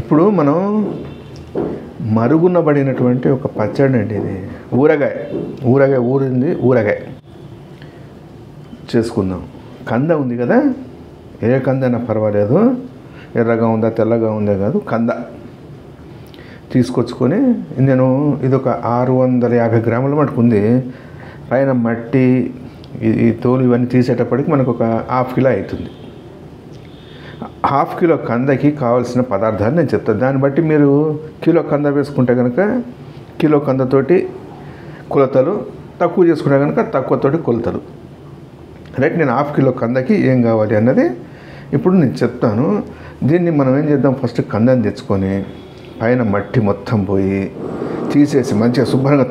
ఇప్పుడు మనం మరుగునబడినటువంటి ఒక పచ్చడి అండి ఇది. ఊరగాయ ఊరగాయ చేసుకుందాం. కంద ఉంది కదా, ఏ కంద అయినా పర్వాలేదు, ఎర్రగా ఉందా తెల్లగా ఉందా కాదు, కంద తీసుకొచ్చుకొని నేను ఇదొక 650 గ్రాముల మటుకు ఉంది. పైన మట్టి ఈ తోలు ఇవన్నీ తీసేటప్పటికి మనకు ఒక ½ కిలో అవుతుంది. ½ కిలో కందకి కావాల్సిన పదార్థాలు నేను చెప్తాను. దాన్ని బట్టి మీరు కిలో కంద వేసుకుంటే కనుక కిలో కందతోటి కొలతలు, తక్కువ చేసుకుంటే కనుక తక్కువతోటి కొలతలు. రైట్, నేను ½ కిలో కందకి ఏం కావాలి అన్నది ఇప్పుడు నేను చెప్తాను. దీన్ని మనం ఏం చేద్దాం, ఫస్ట్ కందని తెచ్చుకొని పైన మట్టి మొత్తం పోయి తీసేసి మంచిగా శుభ్రంగా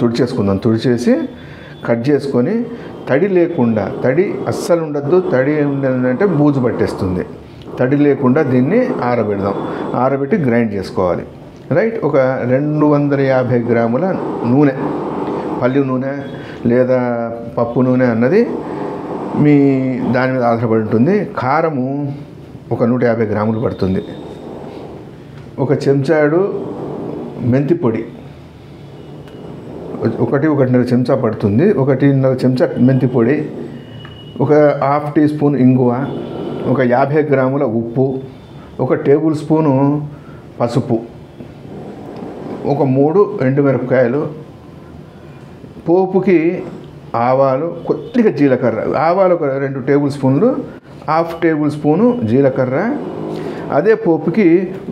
తుడిచేసి కట్ చేసుకొని తడి లేకుండా, తడి అస్సలు ఉండద్దు, తడి ఉండదంటే బూజు పట్టేస్తుంది. తడి లేకుండా దీన్ని ఆరబెట్టి గ్రైండ్ చేసుకోవాలి. రైట్, ఒక 250 గ్రాముల నూనె, పల్లి నూనె లేదా పప్పు నూనె అన్నది మీ దాని మీద ఆధారపడి ఉంటుంది. కారము ఒక 150 గ్రాములు పడుతుంది. ఒక చెంచాడు మెంతి పొడి, 1.5 చెంచా పడుతుంది. 1.5 చెంచా మెంతి పొడి, ఒక ½ టీ స్పూన్ ఇంగువ, ఒక 50 గ్రాముల ఉప్పు, ఒక టేబుల్ స్పూను పసుపు, ఒక 3 ఎండుమిరపకాయలు, పోపుకి ఆవాలు, కొద్దిగా జీలకర్ర. ఆవాలు ఒక 2 టేబుల్ స్పూన్లు, ½ టేబుల్ స్పూను జీలకర్ర. అదే పోపుకి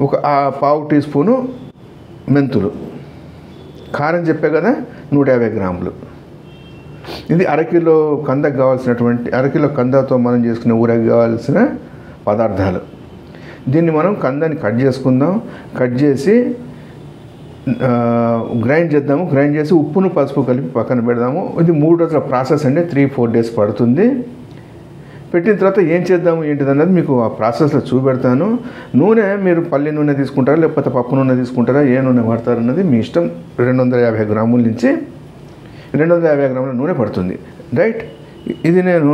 ఒక ½ టీ స్పూను మెంతులు. కారం చెప్పే కదా 150 గ్రాములు. ఇది అరకిలో కందకు కావాల్సినటువంటి, అరకిలో కందతో మనం చేసుకునే ఊరకి కావాల్సిన పదార్థాలు. దీన్ని మనం కందని కట్ చేసుకుందాం. కట్ చేసి గ్రైండ్ చేద్దాము. గ్రైండ్ చేసి ఉప్పును పసుపు కలిపి పక్కన పెడదాము. ఇది 3 రోజుల ప్రాసెస్ అండి, 3-4 డేస్ పడుతుంది. పెట్టిన తర్వాత ఏం చేద్దాము ఏంటిది అన్నది మీకు ఆ ప్రాసెస్లో చూపెడతాను. నూనె మీరు పల్లి నూనె తీసుకుంటారా లేకపోతే పప్పు నూనె తీసుకుంటారా, ఏ నూనె వాడతారు అన్నది మీ ఇష్టం. 250 గ్రాముల నుంచి 250 గ్రాముల నూనె పడుతుంది. రైట్, ఇది నేను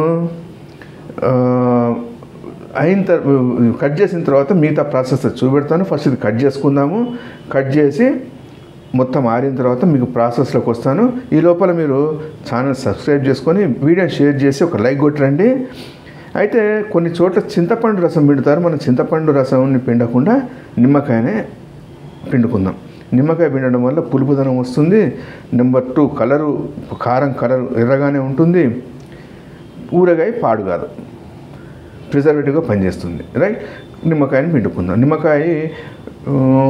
కట్ చేసిన తర్వాత మిగతా ప్రాసెస్ చూపెడతాను. ఫస్ట్ ఇది కట్ చేసుకుందాము. కట్ చేసి మొత్తం ఆరిన తర్వాత మీకు ప్రాసెస్లోకి వస్తాను. ఈ లోపల మీరు ఛానల్ సబ్స్క్రైబ్ చేసుకొని వీడియోని షేర్ చేసి ఒక లైక్ కొట్టండి. అయితే కొన్ని చోట్ల చింతపండు రసం పిండుతారు. మనం చింతపండు రసంని పిండకుండా నిమ్మకాయనే పిండుకుందాం. నిమ్మకాయ పిండడం వల్ల పులుపుదనం వస్తుంది. నెంబర్ 2, కారం కలరు ఎర్రగానే ఉంటుంది. ఊరగాయ పాడు కాదు, ప్రిజర్వేటివ్గా పనిచేస్తుంది. రైట్, నిమ్మకాయని పిండుకుందాం. నిమ్మకాయ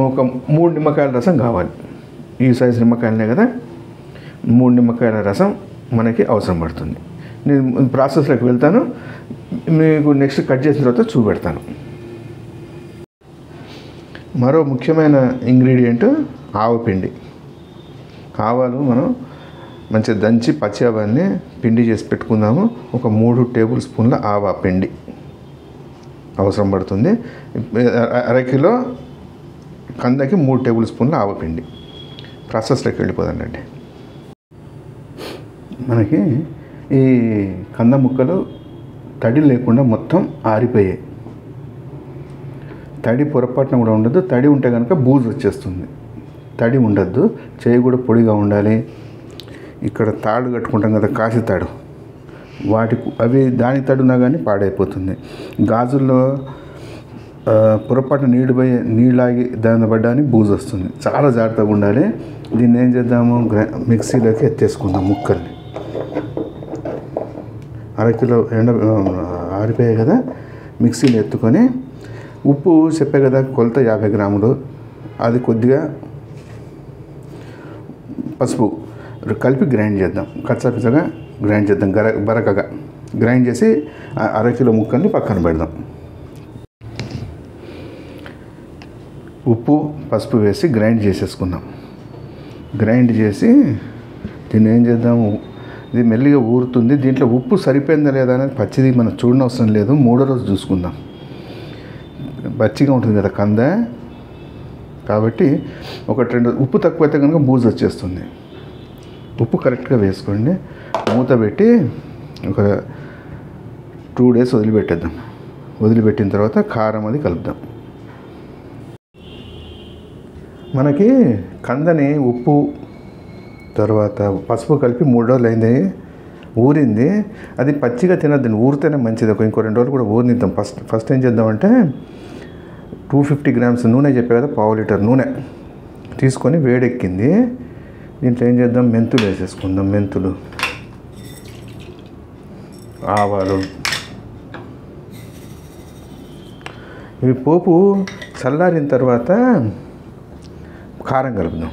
ఒక 3 నిమ్మకాయల రసం కావాలి. ఈ సైజు నిమ్మకాయలనే కదా, 3 నిమ్మకాయల రసం మనకి అవసరం పడుతుంది. నేను ప్రాసెస్లోకి వెళ్తాను, మీకు నెక్స్ట్ కట్ చేసిన తర్వాత చూపెడతాను. మరో ముఖ్యమైన ఇంగ్రీడియంట్ ఆవపిండి. ఆవాలు మనం మంచిగా దంచి పచ్చి ఆవాల్ని పిండి చేసి పెట్టుకుందాము. ఒక 3 టేబుల్ స్పూన్ల ఆవా పిండి అవసరం పడుతుంది. అరకిలో కందకి 3 టేబుల్ స్పూన్ల ఆవపిండి. ప్రాసెస్లోకి వెళ్ళిపోదానండి. మనకి ఈ కంద ముక్కలు తడి లేకుండా మొత్తం ఆరిపోయాయి. తడి పొరపాటున కూడా ఉండదు. తడి ఉంటే కనుక బూజు వచ్చేస్తుంది. తడి ఉండద్దు. చేయి కూడా పొడిగా ఉండాలి. ఇక్కడ తాడు కట్టుకుంటాం కదా, కాసి తాడు, అవి దాని తడున్నా కానీ పాడైపోతుంది. గాజుల్లో పొరపాటు నీళ్ళాగి దాని పడ్డాని బూజు వస్తుంది. చాలా జాగ్రత్తగా ఉండాలి. దీన్ని ఏం చేద్దాము, మిక్సీలోకి ఎత్తేసుకుందాం ముక్కల్ని. అరకిలో ఆరిపోయాయి కదా, మిక్సీలో ఎత్తుకొని ఉప్పు చెప్పే కదా కొలత 50 గ్రాములు, అది కొద్దిగా పసుపు కలిపి గ్రైండ్ చేద్దాం. కచ్చాపిచ్చగా గ్రైండ్ చేద్దాం. బరకగా గ్రైండ్ చేసి అరకిలో ముక్కల్ని పక్కన పెడదాం. ఉప్పు పసుపు వేసి గ్రైండ్ చేసేసుకుందాం. గ్రైండ్ చేసి దీన్ని ఏం చేద్దాము, ఇది మెల్లిగా ఊరుతుంది. దీంట్లో ఉప్పు సరిపోయిందా లేదా అనేది పచ్చిది మనం చూడనవసరం లేదు. 3వ రోజు చూసుకుందాం. పచ్చిగా ఉంటుంది కదా కంద, కాబట్టి 1-2 ఉప్పు తక్కువైతే కనుక బూజు వచ్చేస్తుంది. ఉప్పు కరెక్ట్గా వేసుకోండి. మూత పెట్టి ఒక 2 డేస్ వదిలిపెట్టేద్దాం. వదిలిపెట్టిన తర్వాత కారం అది కలుపుదాం. మనకి కందని ఉప్పు తర్వాత పసుపు కలిపి 3 రోజులు అయింది, ఊరింది. అది పచ్చిగా తినద్దండి, ఊరితేనే మంచిది. ఇంకో 2 రోజులు కూడా ఊరినిద్దాం. ఫస్ట్ ఏం చేద్దామంటే 250 గ్రామ్స్ నూనె చెప్పే కదా, ½ లీటర్ నూనె తీసుకొని వేడెక్కింది. దీంట్లో ఏం చేద్దాం, మెంతులు వేసేసుకుందాం. మెంతులు, ఆవాలు, ఇవి పోపు చల్లారిన తర్వాత కారం కలుపుదాం.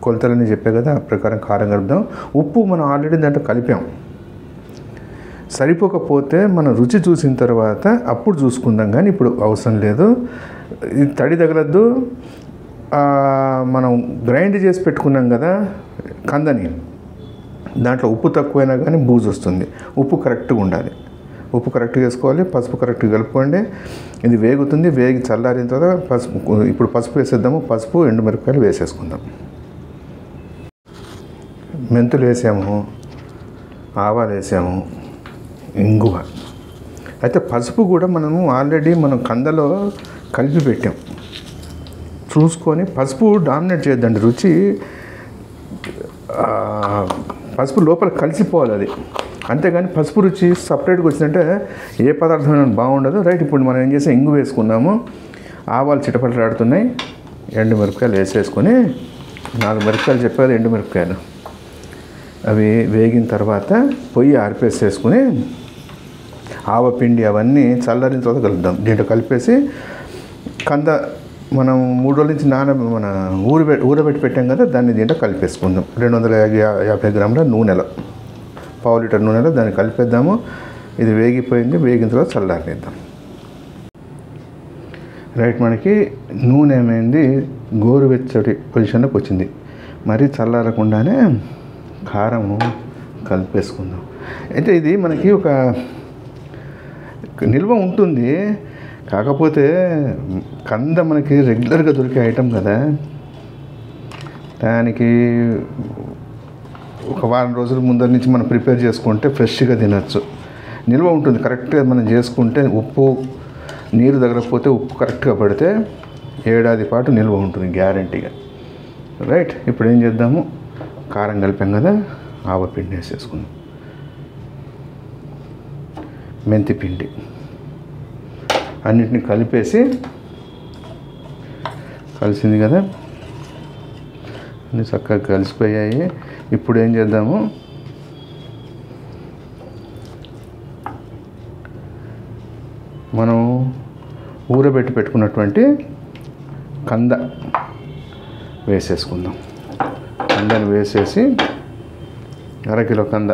కొలతలని చెప్పే కదా, ఆ ప్రకారం కారం కలుపుదాం. ఉప్పు మనం ఆల్రెడీ దాంట్లో కలిపాం. సరిపోకపోతే మనం రుచి చూసిన తర్వాత అప్పుడు చూసుకుందాం, కానీ ఇప్పుడు అవసరం లేదు. ఇది తడి తగలద్దు. మనం గ్రైండ్ చేసి పెట్టుకున్నాం కదా కందని, దాంట్లో ఉప్పు తక్కువైనా కానీ బూజు వస్తుంది. ఉప్పు కరెక్ట్గా ఉండాలి. ఉప్పు కరెక్ట్గా వేసుకోవాలి. పసుపు కరెక్ట్గా కలుపుకోండి. ఇది వేగుతుంది. వేగి చల్లారిన తర్వాత ఇప్పుడు పసుపు వేసేద్దాము. పసుపు, ఎండుమిరపకాయలు వేసేసుకుందాం. మెంతులు వేసాము, ఆవాలు వేసాము, ఇంగువ. అయితే పసుపు కూడా ఆల్రెడీ మనం కందలో కలిపి పెట్టాం. చూసుకొని పసుపు డామినేట్ చేయొద్దండి రుచి. పసుపు లోపల కలిసిపోవాలి అది. అంతేగాని పసుపు రుచి సపరేట్గా వచ్చిందంటే ఏ పదార్థం బాగుండదు. రైట్, ఇప్పుడు మనం ఏం చేసాం, ఇంగు వేసుకున్నాము. ఆవాలు చిటపటలాడుతున్నాయి. ఎండు మిరపకాయలు వేసేసుకొని 4 మిరపకాయలు చెప్పారు, ఎండు మిరపకాయలు. అవి వేగిన తర్వాత పొయ్యి ఆరిపేసేసుకుని ఆవపిండి అవన్నీ చల్లారిన తర్వాత కలుపుదాం. దీంట్లో కలిపేసి కంద మనం 3 రోజుల నుంచి మన ఊరబెట్టి పెట్టాం కదా, దాన్ని దీంట్లో కలిపేసుకుందాం. 250 గ్రాముల నూనెలో, ½ లీటర్ నూనెలో దాన్ని కలిపేద్దాము. ఇది వేగిపోయింది. వేగిన తర్వాత చల్లారనిద్దాం. రైట్, మనకి నూనె ఏమైంది, గోరువెచ్చటి పొజిషన్లోకి వచ్చింది. మరీ చల్లారకుండానే కారము కలిపేసుకుందాం. అయితే ఇది మనకి ఒక నిల్వ ఉంటుంది. కాకపోతే కంద మనకి రెగ్యులర్గా దొరికే ఐటెం కదా, దానికి ఒక వారం రోజుల ముందర నుంచి మనం ప్రిపేర్ చేసుకుంటే ఫ్రెష్గా తినచ్చు. నిల్వ ఉంటుంది. కరెక్ట్గా మనం చేసుకుంటే ఉప్పు నీరు తగలకపోతే ఉప్పు కరెక్ట్గా పడితే ఏడాది పాటు నిల్వ ఉంటుంది గ్యారంటీగా. రైట్, ఇప్పుడు ఏం చేద్దాము, కారం కలిపాం కదా, ఆవపిండి వేసేసుకుందాం. మెంతి పిండి అన్నిటిని కలిపేసి, కలిసింది కదా, అన్నీ చక్కగా కలిసిపోయాయి. ఇప్పుడు ఏం చేద్దాము, మనం ఊరబెట్టి పెట్టుకున్నటువంటి కంద వేసేసుకుందాం. కందని వేసేసి, అరకిలో కంద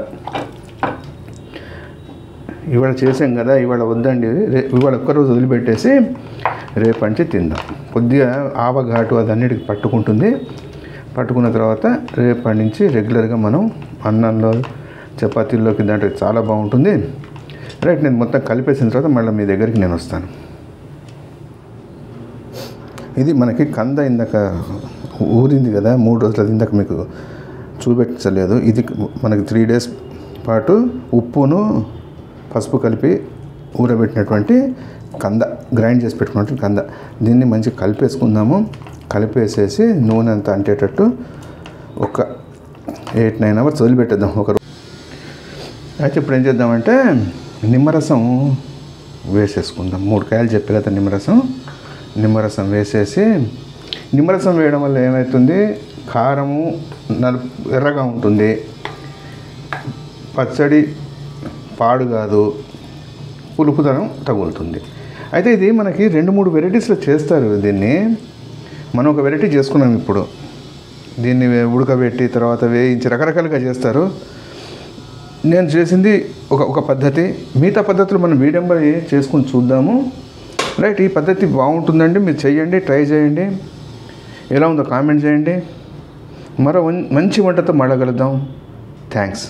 ఇవాళ చేసాం కదా, ఇవాళ వద్దండి, ఇవాళ ఒక్కరోజు వదిలిపెట్టేసి రేపంచి తిందాం. కొద్దిగా ఆవఘాటు అది అన్నిటికి పట్టుకుంటుంది. పట్టుకున్న తర్వాత రేపటి నుంచి రెగ్యులర్గా మనం అన్నంలో, చపాతీల్లోకి దాంట్లో చాలా బాగుంటుంది. రైట్, నేను మొత్తం కలిపేసిన తర్వాత మళ్ళీ మీ దగ్గరికి నేను వస్తాను. ఇది మనకి కంద ఇందాక ఊరింది కదా, 3 రోజులు ఇందాక మీకు చూపించలేదు. ఇది మనకి 3 days పాటు ఉప్పును పసుపు కలిపి ఊరబెట్టినటువంటి కంద, గ్రైండ్ చేసి పెట్టుకున్నటువంటి కంద. దీన్ని మంచిగా కలిపేసుకుందాము. కలిపేసేసి నూనె అంతా అంటేటట్టు ఒక 8-9 hours వదిలిపెట్టేద్దాం. అయితే ఇప్పుడు ఏం చేద్దామంటే నిమ్మరసం వేసేసుకుందాం. 3 కాయలు చెప్పే కదా నిమ్మరసం వేసేసి, నిమ్మరసం వేయడం వల్ల ఏమవుతుంది, కారము ఎర్రగా ఉంటుంది, పచ్చడి పాడు కాదు, పులుపుదనం తగులుతుంది. అయితే ఇది మనకి 2-3 వెరైటీస్లో చేస్తారు. దీన్ని మనం ఒక వెరైటీ చేసుకున్నాం. ఇప్పుడు దీన్ని ఉడకబెట్టి తర్వాత వేయించి రకరకాలుగా చేస్తారు. నేను చేసింది ఒక పద్ధతి. మిగతా పద్ధతులు మనం వీడియో చేసుకుని చూద్దాము. రైట్, ఈ పద్ధతి బాగుంటుందండి. మీరు చేయండి, ట్రై చేయండి. ఎలా ఉందో కామెంట్ చేయండి. మరో మంచి వంటతో మళ్ళీ కలుద్దాం. థ్యాంక్స్.